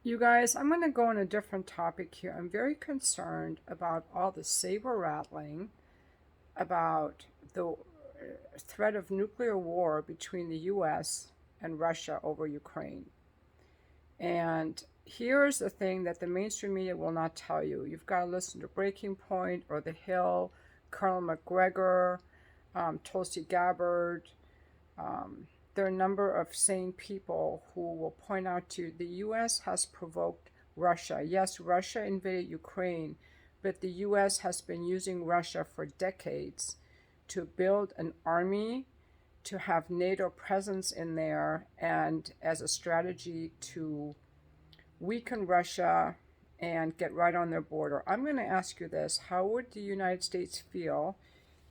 You guys, I'm going to go on a different topic here. I'm very concerned about all the saber rattling about the threat of nuclear war between the US and Russia over Ukraine. And here's the thing that the mainstream media will not tell you. You've got to listen to Breaking Point or The Hill, Colonel MacGregor, Tulsi Gabbard. There are a number of sane people who will point out to you the US has provoked Russia. Yes, Russia invaded Ukraine, but the US has been using Russia for decades to build an army, to have NATO presence in there, and as a strategy to weaken Russia and get right on their border. I'm going to ask you this. How would the United States feel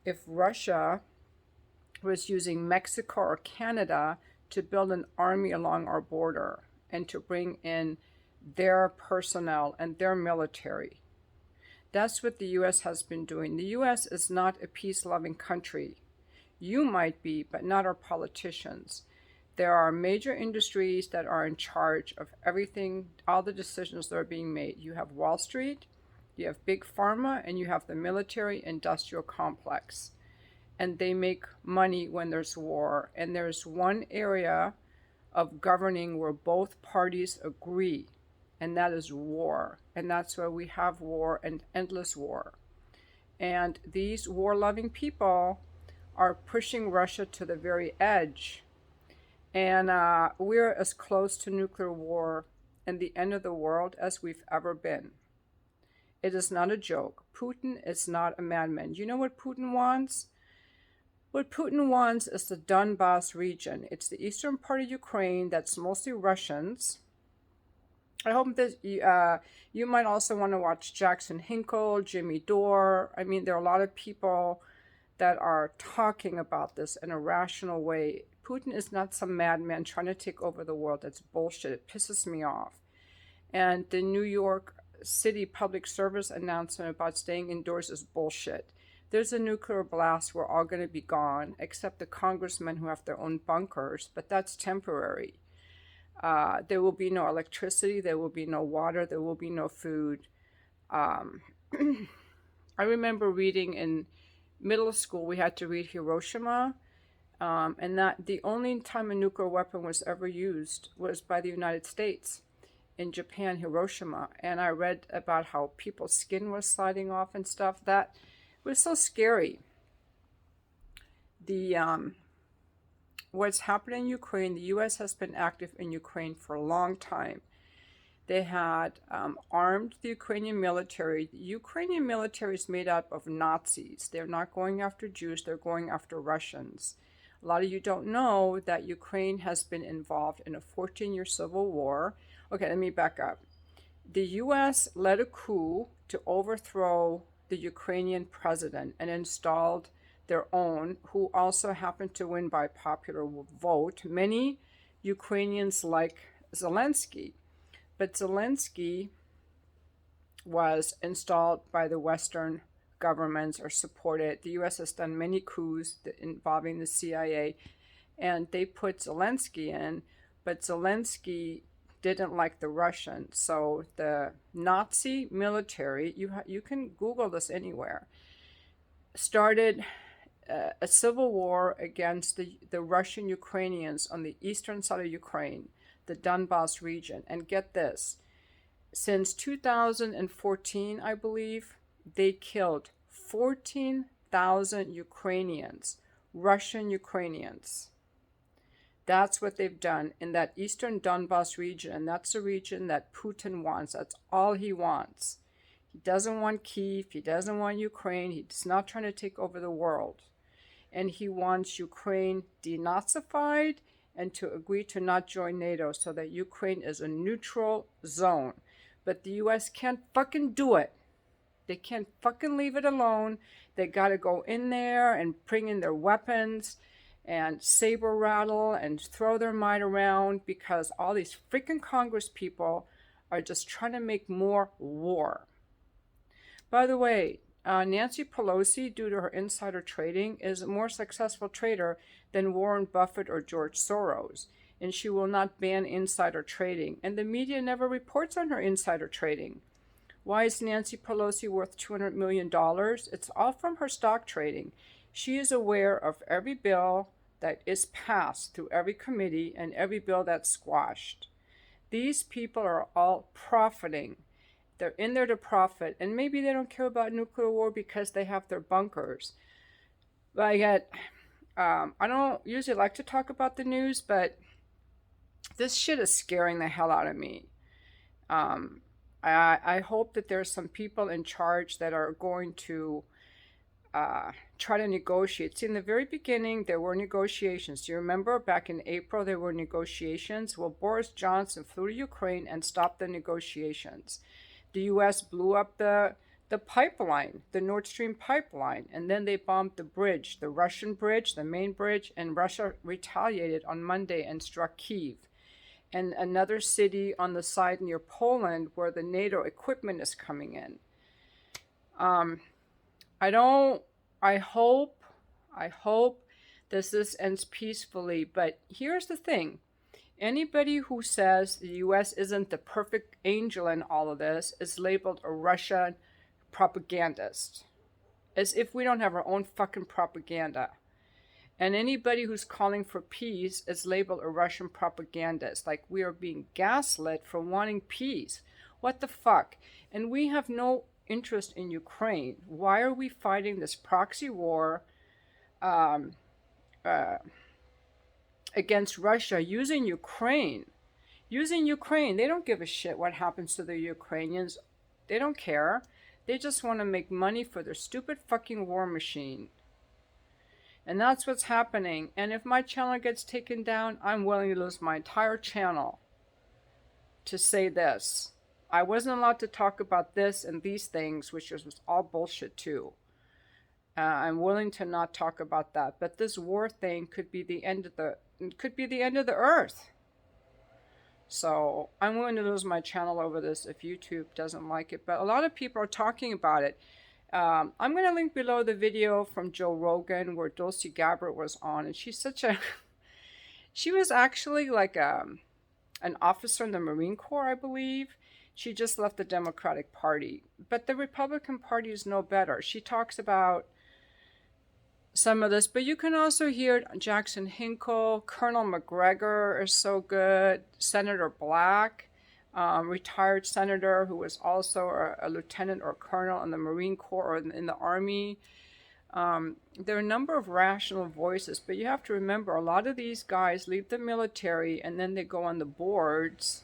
if Russia was using Mexico or Canada to build an army along our border and to bring in their personnel and their military? That's what the US has been doing. The US is not a peace-loving country. You might be, but not our politicians. There are major industries that are in charge of everything, all the decisions that are being made. You have Wall Street, you have Big Pharma, and you have the military industrial complex. And they make money when there's war. And there's one area of governing where both parties agree, and that is war. And that's why we have war and endless war. And these war-loving people are pushing Russia to the very edge. And we're as close to nuclear war and the end of the world as we've ever been. It is not a joke. Putin is not a madman. You know what Putin wants? What Putin wants is the Donbas region. It's the eastern part of Ukraine that's mostly Russians. I hope that you might also want to watch Jackson Hinkle, Jimmy Dore. I mean, there are a lot of people that are talking about this in a rational way. Putin is not some madman trying to take over the world. That's bullshit. It pisses me off. And the New York City public service announcement about staying indoors is bullshit. There's a nuclear blast. We're all going to be gone, except the congressmen who have their own bunkers, but that's temporary. There will be no electricity. There will be no water. There will be no food. I remember reading in middle school, we had to read Hiroshima, and that the only time a nuclear weapon was ever used was by the United States in Japan, Hiroshima. And I read about how people's skin was sliding off and stuff. That was so scary. What's happening in Ukraine, the U.S. has been active in Ukraine for a long time. They had armed the Ukrainian military. The Ukrainian military is made up of Nazis. They're not going after Jews, they're going after Russians. A lot of you don't know that Ukraine has been involved in a 14-year civil war. Okay, let me back up. The U.S. led a coup to overthrow the Ukrainian president and installed their own, who also happened to win by popular vote. Many Ukrainians like Zelensky, but Zelensky was installed by the Western governments or supported. The U.S. has done many coups involving the CIA, and they put Zelensky in, but Zelensky didn't like the Russians. So the Nazi military, you can Google this anywhere, started a civil war against the Russian Ukrainians on the eastern side of Ukraine, the Donbas region. And get this, since 2014, I believe, they killed 14,000 Ukrainians, Russian Ukrainians. That's what they've done in that eastern Donbas region, and that's the region that Putin wants. That's all he wants. He doesn't want Kyiv, he doesn't want Ukraine, he's not trying to take over the world. And he wants Ukraine denazified and to agree to not join NATO so that Ukraine is a neutral zone. But the US can't fucking do it. They can't fucking leave it alone. They gotta go in there and bring in their weapons and saber rattle and throw their might around, because all these freaking Congress people are just trying to make more war. By the way, Nancy Pelosi, due to her insider trading, is a more successful trader than Warren Buffett or George Soros. and she will not ban insider trading. And the media never reports on her insider trading. Why is Nancy Pelosi worth $200 million? It's all from her stock trading. She is aware of every bill that is passed through every committee and every bill that's squashed. These people are all profiting. They're in there to profit, and maybe they don't care about nuclear war because they have their bunkers. But yet, I don't usually like to talk about the news, but this shit is scaring the hell out of me. I hope that there's some people in charge that are going to try to negotiate. See, in the very beginning, there were negotiations. Do you remember back in April, there were negotiations? Well, Boris Johnson flew to Ukraine and stopped the negotiations. The U.S. blew up the pipeline, the Nord Stream pipeline, and then they bombed the bridge, the Russian bridge, the main bridge, and Russia retaliated on Monday and struck Kyiv and another city on the side near Poland where the NATO equipment is coming in. I hope this ends peacefully, but here's the thing. Anybody who says the U.S. isn't the perfect angel in all of this is labeled a Russian propagandist. As if we don't have our own fucking propaganda. And anybody who's calling for peace is labeled a Russian propagandist. Like we are being gaslit for wanting peace. What the fuck? And we have no interest in Ukraine. Why are we fighting this proxy war against Russia using Ukraine? Using Ukraine. They don't give a shit what happens to the Ukrainians. They don't care. They just want to make money for their stupid fucking war machine. And that's what's happening. And if my channel gets taken down, I'm willing to lose my entire channel to say this. I wasn't allowed to talk about this and these things, which was all bullshit too. I'm willing to not talk about that. But this war thing could be the end of the earth. So I'm willing to lose my channel over this if YouTube doesn't like it. But a lot of people are talking about it. I'm going to link below the video from Joe Rogan where Tulsi Gabbard was on. And she's such a... she was actually like an officer in the Marine Corps, I believe. She just left the Democratic Party. But the Republican Party is no better. She talks about some of this. But you can also hear Jackson Hinkle, Colonel MacGregor is so good, Senator Black. Retired senator who was also a lieutenant or colonel in the Marine Corps or in the Army. There are a number of rational voices, but you have to remember a lot of these guys leave the military and then they go on the boards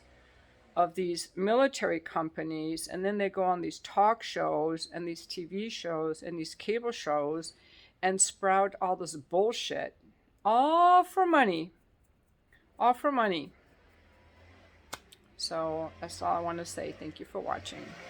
of these military companies, and then they go on these talk shows and these TV shows and these cable shows and sprout all this bullshit. All for money. All for money. So that's all I want to say. Thank you for watching.